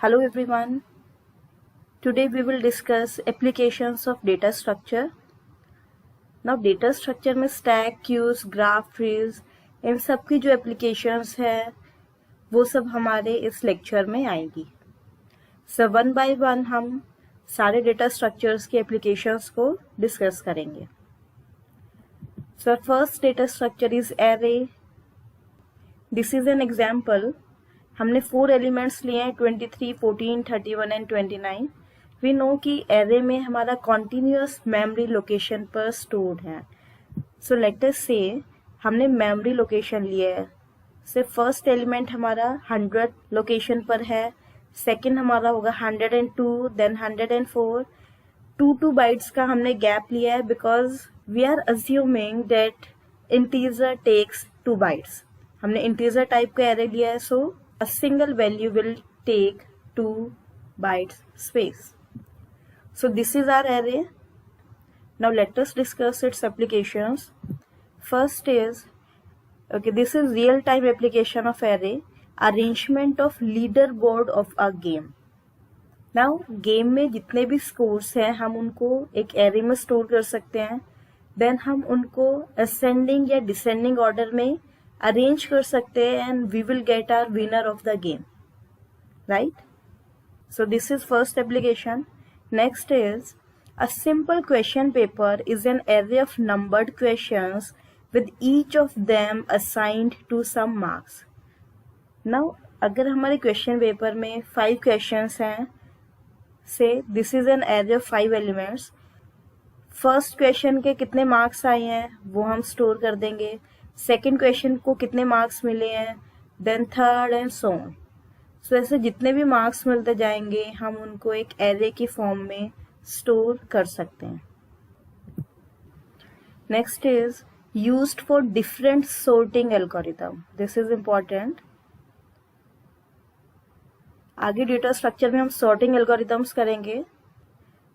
Hello everyone. Today we will discuss applications of data structure. Now data structure में stack, queues, graph trees इन सब की जो applications है वो सब हमारे इस lecture में आएंगी. So one by one हम सारे data structures की applications को discuss करेंगे. So first data structure is array. This is an example. हमने 4 एलिमेंट्स लिए हैं 23, 14, 31 एंड 29. वी नो कि एरे में हमारा कॉन्टिन्यूअस मेमोरी लोकेशन पर स्टोर्ड है. सो लेट अस से हमने मेमोरी लोकेशन लिया है. से फर्स्ट एलिमेंट हमारा 100 लोकेशन पर है, सेकंड हमारा होगा 102, देन 104. 2 बाइट्स का हमने गैप लिया है because we are assuming that integer takes 2 bytes. हमने इंटीजर टाइप का एरे लिया है, सो a single value will take 2 bytes space. So this is our array. Now let us discuss its applications. First is, this is real time application of array, arrangement of leaderboard of a game. Now game में जितने भी scores हैं हम उनको एक array में store कर सकते हैं. Then हम उनको ascending या descending order में अरेंज कर सकते हैं and we will get our winner of the game, right. So this is first application. Next is a simple question paper is an array of numbered questions with each of them assigned to some marks. Now अगर हमारे question paper में 5 questions हैं, say this is an array of 5 elements. First question के कितने marks आए हैं वो हम स्टोर कर देंगे, सेकेंड क्वेश्चन को कितने मार्क्स मिले हैं, then third and so on. So ऐसे जितने भी मार्क्स मिलते जाएंगे हम उनको एक एरे की फॉर्म में स्टोर कर सकते हैं. Next is used for different sorting algorithm. This is important. आगे डेटा स्ट्रक्चर में हम सॉर्टिंग एल्गोरिथम्स करेंगे.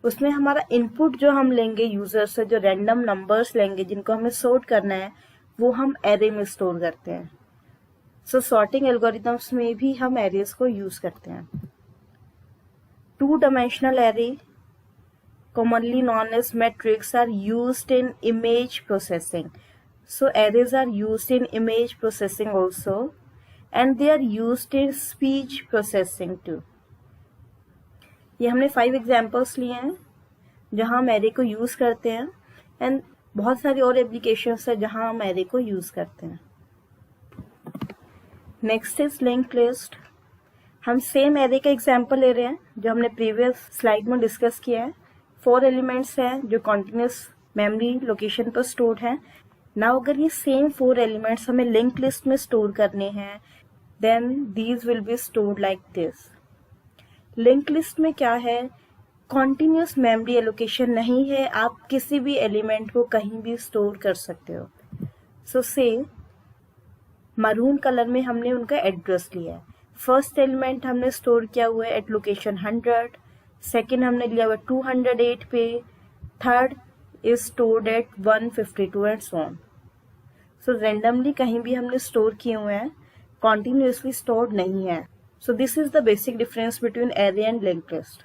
उसमें हमारा इनपुट जो हम लेंगे यूजर से, जो रैंडम नंबर्स लेंगे जिनको हमें सॉर्ट करना है, वो हम एरे में स्टोर करते हैं. सो सॉर्टिंग एल्गोरिथम्स में भी हम एरेज को यूज करते हैं. 2 dimensional array commonly known as matrix are used in image processing. So arrays are used in image processing also, and they are used in speech processing too. ये हमने 5 examples लिए हैं जहां हम एरे को यूज करते हैं, एंड बहुत सारी और एप्लीकेशंस है जहां हम एरे को यूज करते हैं. Next is linked list. हम सेम एरे का एग्जांपल ले रहे हैं जो हमने प्रीवियस स्लाइड में डिस्कस किया है. 4 एलिमेंट्स हैं जो कॉन्टिन्यूस मेमोरी लोकेशन पर स्टोर्ड हैं. नाउ अगर ये सेम 4 एलिमेंट्स हमें लिंक्ड लिस्ट में स्टोर करने हैं, then these will be stored like this. Linked list में क्या है, कॉन्टिन्यूस मेमोरी एलोकेशन नहीं है, आप किसी भी एलिमेंट को कहीं भी स्टोर कर सकते हो. सो से मरून कलर में हमने उनका एड्रेस लिया है. फर्स्ट एलिमेंट हमने स्टोर किया हुआ है एट लोकेशन 100, सेकेंड हमने लिया हुआ 208 पे, third is stored at 152 and so on. So randomly कहीं भी हमने स्टोर किए हुए हैं, कॉन्टिन्यूसली स्टोर्ड नहीं है. So this is the basic difference between array and linked list.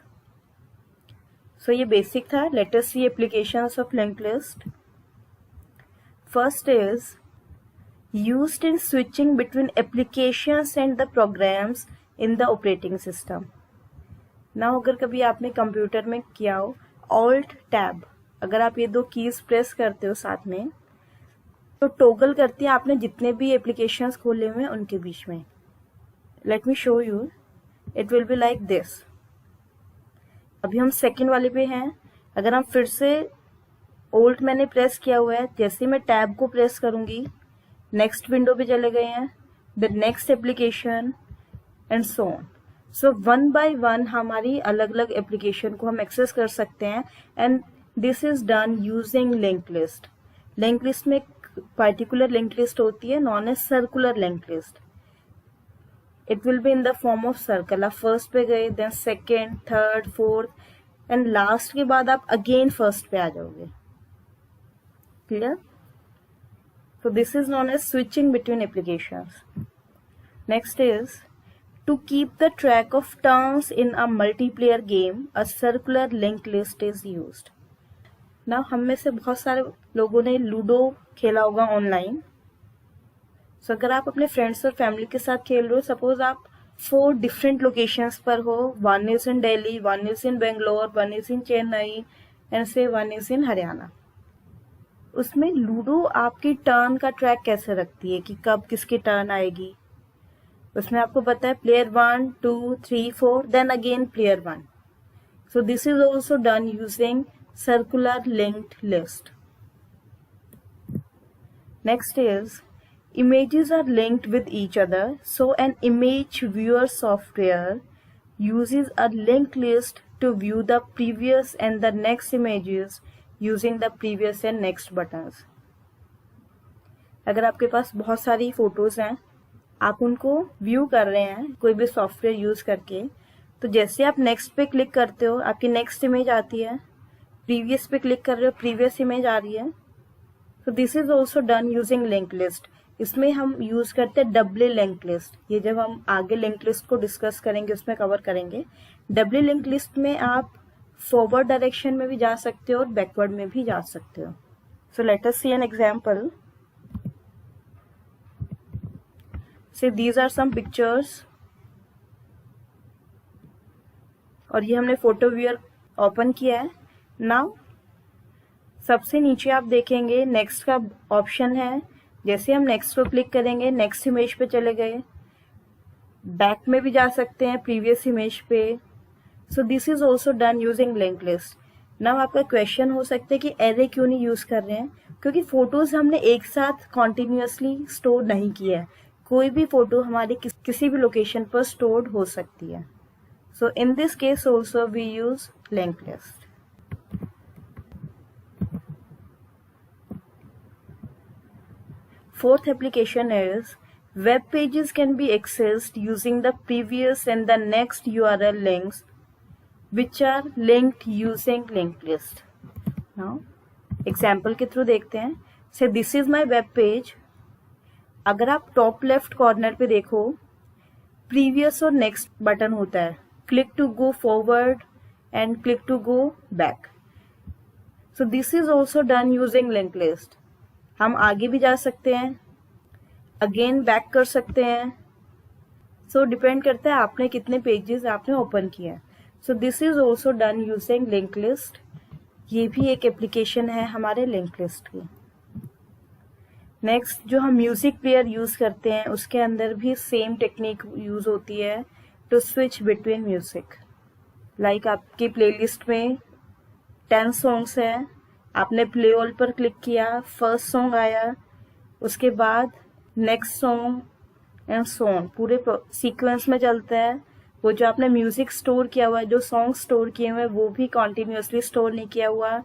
So ये बेसिक था. Let us see applications of linked list. First is used in switching between applications and the programs in the operating system. Now अगर कभी आपने computer में किया हो alt tab, अगर आप ये 2 कीज प्रेस करते हो साथ में तो टॉगल करती है आपने जितने भी एप्लीकेशंस खोले हुए हैं उनके बीच में. Let me show you. It will be like this. अभी हम सेकंड वाले पे हैं. अगर हम फिर से ओल्ट मैंने प्रेस किया हुआ है, जैसे मैं टैब को प्रेस करूंगी नेक्स्ट विंडो पे चले गए हैं, the next application and so on. So 1 by 1 हमारी अलग अलग एप्लीकेशन को हम एक्सेस कर सकते हैं, and this is done using linked list. Linked list में पर्टिकुलर लिंक्ड लिस्ट होती है known as circular linked list. It will be in the form of circle. आप फर्स्ट पे गए, then second, third, fourth and last के बाद आप again first पे आ जाओगे. Clear? So this is known as switching between applications. Next is To keep the track of turns in a multiplayer game, a circular linked list is used. Now हम में से बहुत सारे लोगों ने लूडो खेला होगा ऑनलाइन. So अगर आप अपने फ्रेंड्स और फैमिली के साथ खेल रहे हो, सपोज आप 4 डिफरेंट लोकेशंस पर हो, 1 is in Delhi, 1 is in Bangalore, 1 is in Chennai and से 1 is in हरियाणा. उसमें लूडो आपकी टर्न का ट्रैक कैसे रखती है कि कब किसकी टर्न आएगी. उसमें आपको पता है player 1, 2, 3, 4 then again player 1. So this is also done using circular linked list. Next is images are linked with each other, so an image viewer software uses a linked list to view the previous and the next images using the previous and next buttons. अगर आपके पास बहुत सारी photos हैं, आप उनको view कर रहे हैं कोई भी सॉफ्टवेयर यूज करके, तो जैसे आप नेक्स्ट पे क्लिक करते हो आपकी नेक्स्ट इमेज आती है, प्रीवियस पे क्लिक कर रहे हो प्रीवियस इमेज आ रही है. तो this is also done using link list. इसमें हम यूज करते हैं डबल लिंक लिस्ट. ये जब हम आगे लिंक लिस्ट को डिस्कस करेंगे उसमें कवर करेंगे. डबल लिंक लिस्ट में आप फॉरवर्ड डायरेक्शन में भी जा सकते हो और बैकवर्ड में भी जा सकते हो. So let us see an example. Say these are some pictures, और ये हमने फोटो व्यूअर ओपन किया है. नाउ सबसे नीचे आप देखेंगे नेक्स्ट का ऑप्शन है. जैसे हम नेक्स्ट को क्लिक करेंगे नेक्स्ट इमेज पे चले गए, बैक में भी जा सकते हैं प्रीवियस इमेज पे. सो this is also done using link list. Now आपका क्वेश्चन हो सकता है कि एरे क्यों नहीं यूज कर रहे हैं, क्योंकि फोटोज हमने एक साथ कॉन्टिन्यूसली स्टोर नहीं किया है. कोई भी फोटो हमारी किसी भी लोकेशन पर स्टोर्ड हो सकती है. So in this case also we use link list. Fourth application is web pages can be accessed using the previous and the next URL links which are linked using linked list. Now example के through देखते हैं. Say this is my web page. अगर आप top left corner पे देखो previous और next button होता है. Click to go forward and click to go back. So this is also done using link list. हम आगे भी जा सकते हैं, अगेन बैक कर सकते हैं. सो डिपेंड करता है आपने कितने पेजेस आपने ओपन किया है. So this is also done using link list. ये भी एक एप्लीकेशन है हमारे लिंक लिस्ट की. नेक्स्ट जो हम म्यूजिक प्लेयर यूज करते हैं उसके अंदर भी सेम टेक्निक यूज होती है to switch between music. Like आपकी प्लेलिस्ट में 10 सॉन्ग्स हैं, आपने प्ले ऑल पर क्लिक किया, फर्स्ट सॉन्ग आया, उसके बाद नेक्स्ट सॉन्ग एंड सॉन्ग पूरे सीक्वेंस में चलता है. वो जो आपने म्यूजिक स्टोर किया हुआ है, जो सॉन्ग स्टोर किए हुए हैं वो भी कॉन्टिन्यूसली स्टोर नहीं किया हुआ.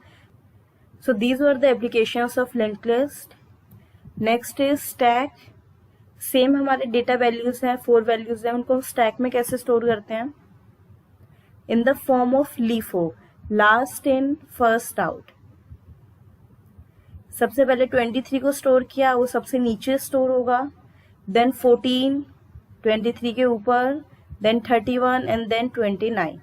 So these were the applications of link list. Next is stack. Same हमारे डेटा वैल्यूज हैं, 4 वैल्यूज हैं, उनको स्टैक में कैसे स्टोर करते हैं इन the form of LIFO, last in first out. सबसे पहले 23 को स्टोर किया, वो सबसे नीचे स्टोर होगा, देन 14 23 के ऊपर, देन 31 एंड देन 29.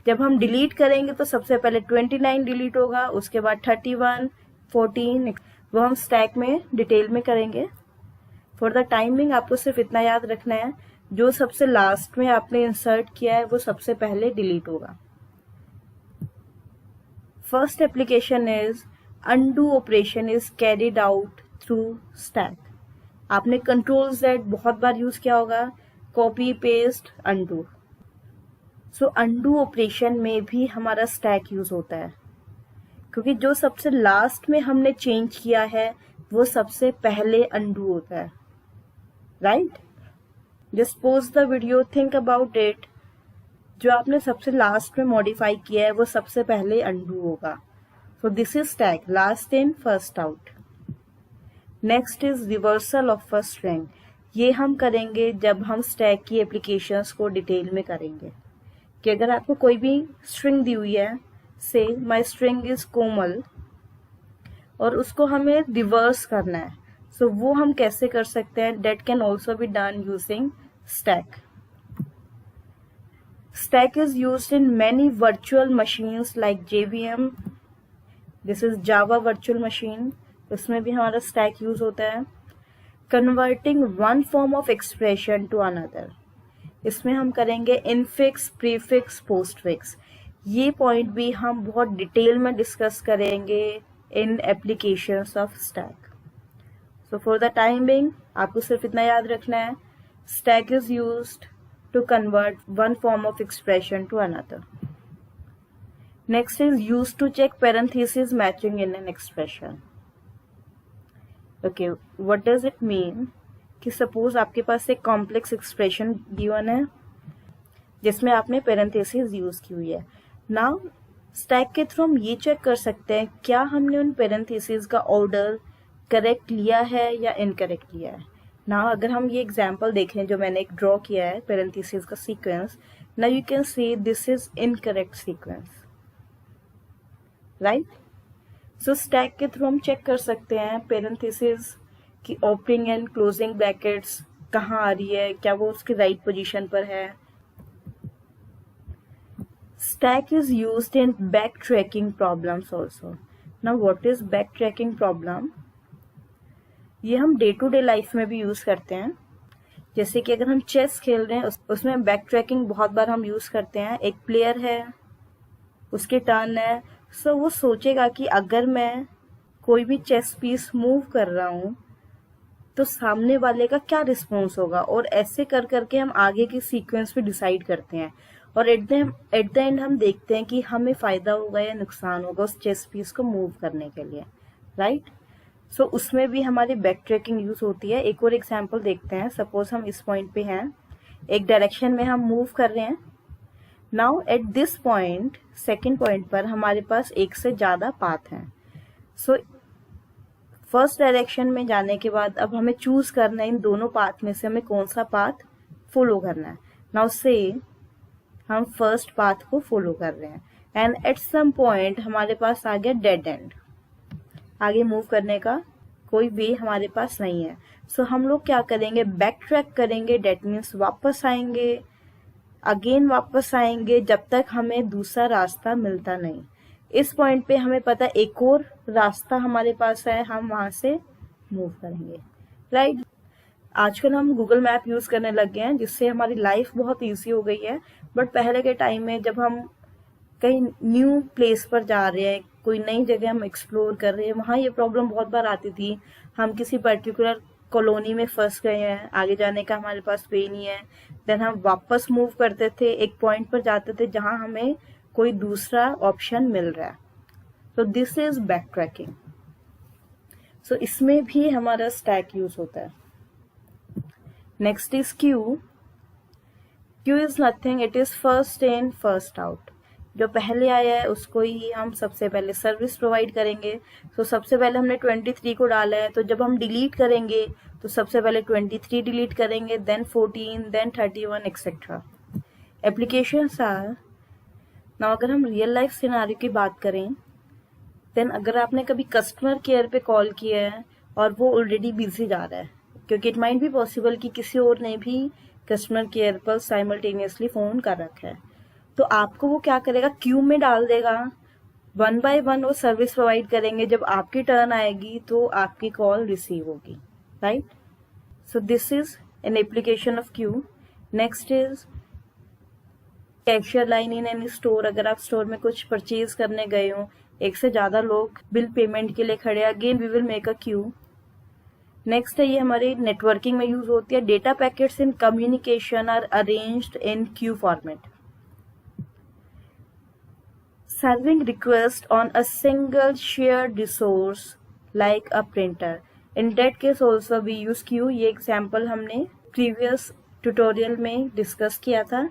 जब हम डिलीट करेंगे तो सबसे पहले 29 डिलीट होगा, उसके बाद 31, 14, वो हम स्टैक में डिटेल में करेंगे. फॉर द टाइमिंग आपको सिर्फ इतना याद रखना है, जो सबसे लास्ट में आपने इंसर्ट किया है वो सबसे पहले डिलीट होगा. First application is undo operation is carried out through stack. आपने Ctrl+Z बहुत बार यूज किया होगा, कॉपी पेस्ट undo. सो undo ऑपरेशन में भी हमारा स्टैक यूज होता है, क्योंकि जो सबसे लास्ट में हमने चेंज किया है वो सबसे पहले undo होता है. Right? Just pause the video, think about it. जो आपने सबसे लास्ट में मॉडिफाई किया है वो सबसे पहले undo होगा. So this is stack, last in first out. Next is reversal of a string. ये हम करेंगे जब हम स्टैक की एप्लीकेशंस को डिटेल में करेंगे. कि अगर आपको कोई भी स्ट्रिंग दी हुई है, से माई स्ट्रिंग इज कोमल, और उसको हमें रिवर्स करना है, सो वो हम कैसे कर सकते हैं. Date can also be done using stack. Stack is used in many virtual machines like JVM. This is Java virtual machine. इसमें भी हमारा stack यूज होता है. Converting one form of expression to another. इसमें हम करेंगे इनफिक्स, प्रीफिक्स, पोस्टफिक्स. ये point भी हम बहुत डिटेल में डिस्कस करेंगे in applications of stack. So for the time being आपको सिर्फ इतना याद रखना है, stack is used to convert one form of expression to another. Next is used to check parenthesis matching in an expression. Okay, what does it mean कि suppose आपके पास एक कॉम्प्लेक्स एक्सप्रेशन गिवन है जिसमें आपने पैरेंथेसिस यूज की हुई है. नाउ स्टैक के थ्रू हम ये चेक कर सकते हैं क्या हमने उन पैरेंथेसिस का ऑर्डर करेक्ट लिया है या इनकरेक्ट लिया है. नाउ अगर हम ये एग्जांपल देखें जो मैंने एक ड्रॉ किया है पैरेंथेसिस का sequence, now you can see this is incorrect sequence, right. So stack के थ्रू हम चेक कर सकते हैं पैरेंथेसिस की ओपनिंग एंड क्लोजिंग ब्रैकेट्स कहाँ आ रही है, क्या वो उसकी राइट पोजीशन पर है. Stack is used in backtracking problems also. Now what is backtracking problem? ये हम डे टू डे लाइफ में भी यूज करते हैं. जैसे कि अगर हम चेस खेल रहे हैं उसमें बैकट्रैकिंग बहुत बार हम यूज करते हैं. एक प्लेयर है, उसके टर्न है, सो वो सोचेगा कि अगर मैं कोई भी चेस पीस मूव कर रहा हूँ तो सामने वाले का क्या रिस्पॉन्स होगा, और ऐसे कर करके हम आगे की सीक्वेंस भी डिसाइड करते हैं. और एट द एंड हम देखते हैं कि हमें फायदा होगा या नुकसान होगा उस चेस पीस को मूव करने के लिए, राइट. सो उसमें भी हमारी बैक ट्रैकिंग यूज होती है. एक और एग्जांपल देखते हैं. सपोज हम इस पॉइंट पे हैं, एक डायरेक्शन में हम मूव कर रहे हैं. Now at this point, second point पर हमारे पास एक से ज्यादा पाथ हैं. सो फर्स्ट डायरेक्शन में जाने के बाद अब हमें चूज करना है इन दोनों पाथ में से हमें कौन सा पाथ फॉलो करना है. नाउ से हम फर्स्ट पाथ को फॉलो कर रहे हैं एंड एट सम पॉइंट हमारे पास आ गया डेड एंड. आगे मूव करने का कोई वे हमारे पास नहीं है. सो हम लोग क्या करेंगे, बैक ट्रैक करेंगे. डेट मीन्स वापस आएंगे, अगेन वापस आएंगे जब तक हमें दूसरा रास्ता मिलता नहीं. इस पॉइंट पे हमें पता एक और रास्ता हमारे पास है, हम वहां से मूव करेंगे, राइट. आजकल हम गूगल मैप यूज करने लग गए हैं जिससे हमारी लाइफ बहुत इजी हो गई है. बट पहले के टाइम में जब हम कहीं न्यू प्लेस पर जा रहे हैं, कोई नई जगह हम एक्सप्लोर कर रहे हैं, वहाँ ये प्रॉब्लम बहुत बार आती थी. हम किसी पर्टिकुलर कॉलोनी में फंस गए हैं, आगे जाने का हमारे पास वे नहीं है, देन हम वापस मूव करते थे, एक पॉइंट पर जाते थे जहाँ हमें कोई दूसरा ऑप्शन मिल रहा है. तो दिस इज बैक ट्रैकिंग. सो इसमें भी हमारा स्टैक यूज होता है. Next is Q. Q is nothing, it is first in first out. जो पहले आया है उसको ही हम सबसे पहले सर्विस प्रोवाइड करेंगे. तो सबसे पहले हमने 23 को डाला है, तो जब हम डिलीट करेंगे तो सबसे पहले 23 डिलीट करेंगे, then 14, then 31 etcetera. Applications are. Now अगर हम रियल लाइफ सिनेरियो की बात करें, देन अगर आपने कभी कस्टमर केयर पे कॉल किया है और वो ऑलरेडी बिजी जा रहा है, क्योंकि इट माइट बी पॉसिबल कि किसी और ने भी कस्टमर केयर पर साइमल्टेनियसली फोन कर रखा है, तो आपको वो क्या करेगा, क्यू में डाल देगा. 1 by 1 वो सर्विस प्रोवाइड करेंगे. जब आपकी टर्न आएगी तो आपकी कॉल रिसीव होगी, right. So this is an application of Q. Next is cashier line in any store. अगर आप स्टोर में कुछ परचेज करने गए हो, एक से ज्यादा लोग बिल पेमेंट के लिए खड़े, again we will make a queue. Next है, ये हमारे नेटवर्किंग में यूज होती है. Data packets in communication are arranged in queue format. Serving request on a single shared resource like a printer. In that case also we use queue. ये example हमने previous tutorial में discuss किया था.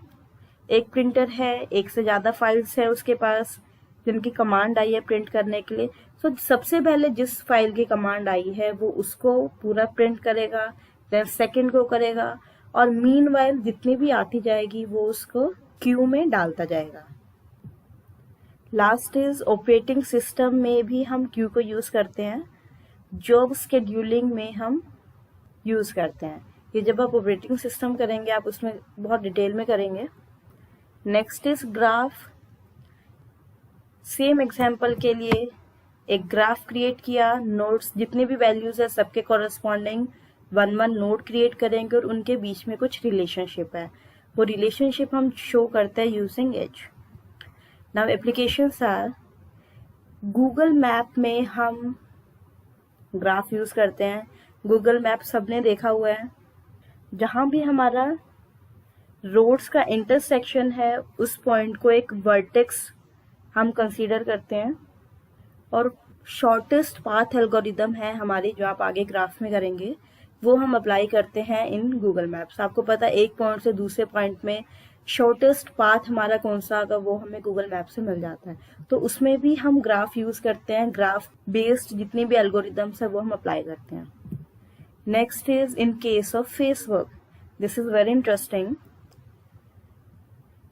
एक printer है, एक से ज्यादा फाइल्स है उसके पास जिनकी कमांड आई है प्रिंट करने के लिए. तो सबसे पहले जिस फाइल की कमांड आई है वो उसको पूरा प्रिंट करेगा, देन सेकंड को करेगा, और मीनवाइल जितनी भी आती जाएगी वो उसको क्यू में डालता जाएगा. लास्ट इज ऑपरेटिंग सिस्टम में भी हम क्यू को यूज करते हैं. जॉब शेड्यूलिंग में हम यूज करते हैं. ये जब आप ऑपरेटिंग सिस्टम करेंगे आप उसमें बहुत डिटेल में करेंगे. Next is graph. Same example के लिए एक ग्राफ क्रिएट किया, नोड्स जितने भी वैल्यूज है सबके corresponding one one node create करेंगे और उनके बीच में कुछ रिलेशनशिप है, वो रिलेशनशिप हम शो करते हैं using edge. Now applications are, Google map में हम ग्राफ यूज करते हैं। गूगल मैप सबने देखा हुआ है, जहां भी हमारा रोड्स का इंटरसेक्शन है उस पॉइंट को एक वर्टेक्स हम कंसीडर करते हैं, और शॉर्टेस्ट पाथ एल्गोरिदम है हमारी जो आप आगे ग्राफ में करेंगे, वो हम अप्लाई करते हैं इन गूगल मैप्स। आपको पता है एक पॉइंट से दूसरे पॉइंट में शॉर्टेस्ट पाथ हमारा कौन सा होगा, वो हमें गूगल मैप से मिल जाता है, तो उसमें भी हम ग्राफ यूज करते हैं। ग्राफ बेस्ड जितनी भी एल्गोरिदम्स है वो हम अप्लाई करते हैं। Next is in case of Facebook, this is very interesting.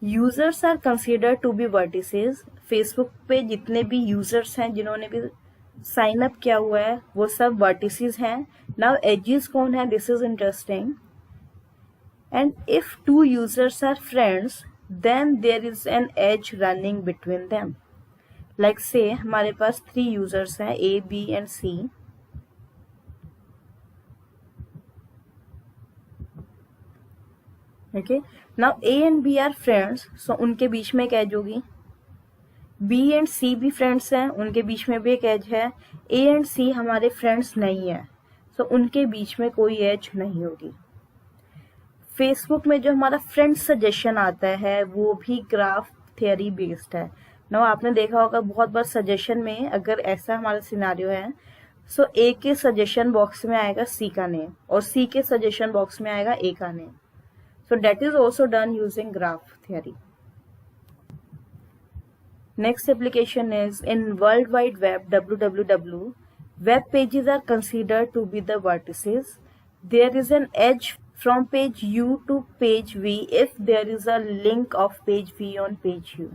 Users are consider to be vertices. Facebook पे जितने भी यूजर्स हैं जिन्होंने भी साइन अप किया हुआ है वो सब वर्टिसेस हैं। नाउ एजेस कौन है, this is interesting. And if two users are friends then there is an edge running between them. Like say हमारे पास 3 यूजर्स हैं, A, B and C। Okay, now A and B are friends, so उनके बीच में एक edge होगी। B and C भी friends हैं, उनके बीच में भी एक एज है। A एंड C हमारे फ्रेंड्स नहीं है, सो उनके बीच में कोई एज नहीं होगी। फेसबुक में जो हमारा फ्रेंड सजेशन आता है वो भी ग्राफ थियरी बेस्ड है ना। आपने देखा होगा बहुत बार सजेशन में अगर ऐसा हमारा सिनारियो है, सो A के सजेशन बॉक्स में आएगा C का नेम और C के सजेशन बॉक्स में आएगा A का name. So that is also done using graph theory. Next application is in World Wide Web (WWW). Web pages are considered to be the vertices. There is an edge from page U to page V if there is a link of page V on page U.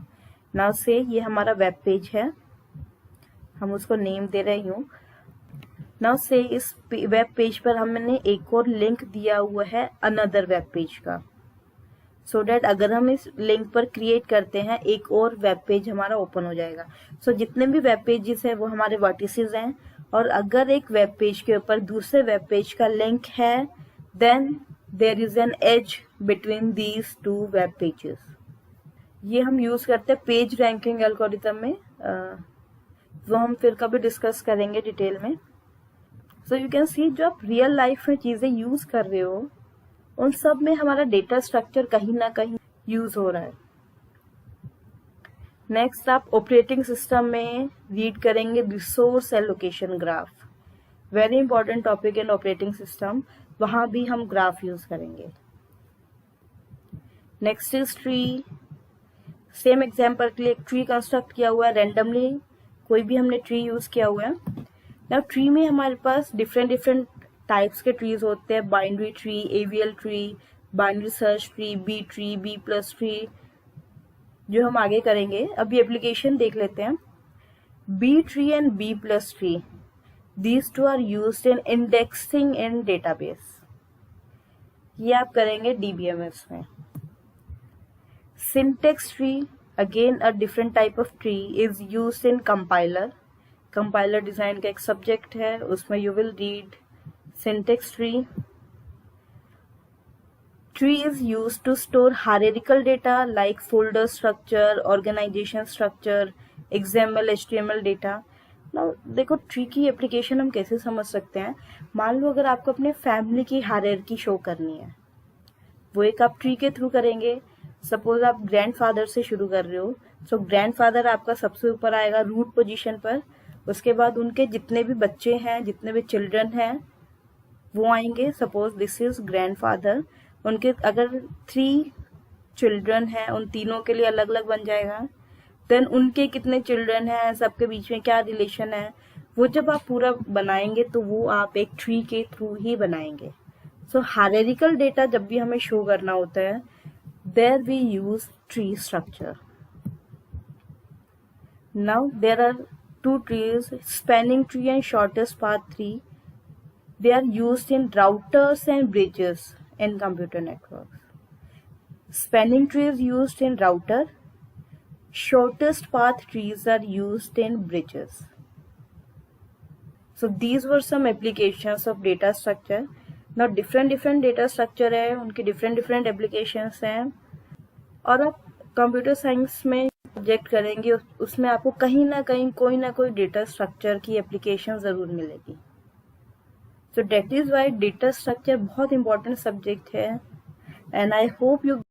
Now say ये हमारा web page है, हम उसको name दे रहे हूँ। Now say इस web page पर हमने एक और link दिया हुआ है another web page का, सो डैट अगर हम इस लिंक पर क्रिएट करते हैं एक और वेब पेज हमारा ओपन हो जाएगा। सो जितने भी वेब पेजेस हैं वो हमारे वर्टिसेस हैं, और अगर एक वेब पेज के ऊपर दूसरे वेब पेज का लिंक है then there is an edge between these 2 web pages. ये हम यूज करते हैं पेज रैंकिंग एल्गोरिथम में, वो हम फिर कभी डिस्कस करेंगे डिटेल में। सो यू कैन सी जो आप रियल लाइफ में चीजें यूज कर रहे हो उन सब में हमारा डेटा स्ट्रक्चर कहीं ना कहीं यूज हो रहा है। नेक्स्ट आप ऑपरेटिंग सिस्टम में रीड करेंगे resource allocation graph, very important topic in operating system, वहां भी हम ग्राफ यूज करेंगे। Next is tree. Same example के लिए एक ट्री कंस्ट्रक्ट किया हुआ है रैंडमली, कोई भी हमने ट्री यूज किया हुआ है। नाउ ट्री में हमारे पास डिफरेंट टाइप्स के ट्रीज होते हैं, binary tree, AVL tree, binary search tree, B tree, B plus tree, जो हम आगे करेंगे। अभी एप्लीकेशन देख लेते हैं। B tree and B plus tree, these two are used in indexing in database, ये आप करेंगे DBMS में। Syntax tree, again a different type of tree, is used in compiler. Compiler design का एक सब्जेक्ट है, उसमें you will read syntax tree. Tree is used to store hierarchical data like folder structure, organization structure, XML, HTML data. Now देखो tree की application हम कैसे समझ सकते हैं। मान लो अगर आपको अपने फैमिली की हायरार्की शो करनी है, वो एक आप ट्री के थ्रू करेंगे। सपोज आप ग्रैंडफादर से शुरू कर रहे हो, सो ग्रैंडफादर आपका सबसे ऊपर आएगा रूट पोजीशन पर, उसके बाद उनके जितने भी बच्चे हैं, जितने भी चिल्ड्रन हैं वो आएंगे। सपोज दिस इज ग्रैंडफादर, उनके अगर 3 चिल्ड्रन हैं उन तीनों के लिए अलग अलग बन जाएगा। देन उनके कितने चिल्ड्रन हैं, सबके बीच में क्या रिलेशन है, वो जब आप पूरा बनाएंगे तो वो आप एक ट्री के थ्रू ही बनाएंगे। सो हायरार्किकल डेटा जब भी हमें शो करना होता है there we use tree structure. Now there are 2 trees, spanning tree and shortest path tree. They are used in routers and bridges in computer networks. Spanning tree is used in router. Shortest path trees are used in bridges. So these were some applications of data structure. Now different data structure है, उनके different applications हैं, और आप computer science में subject करेंगे उसमें आपको कहीं ना कहीं कोई ना कोई डेटा स्ट्रक्चर की एप्लीकेशन ज़रूर मिलेगी. So that is why data structure बहुत इंपॉर्टेंट सब्जेक्ट है, एंड आई होप यू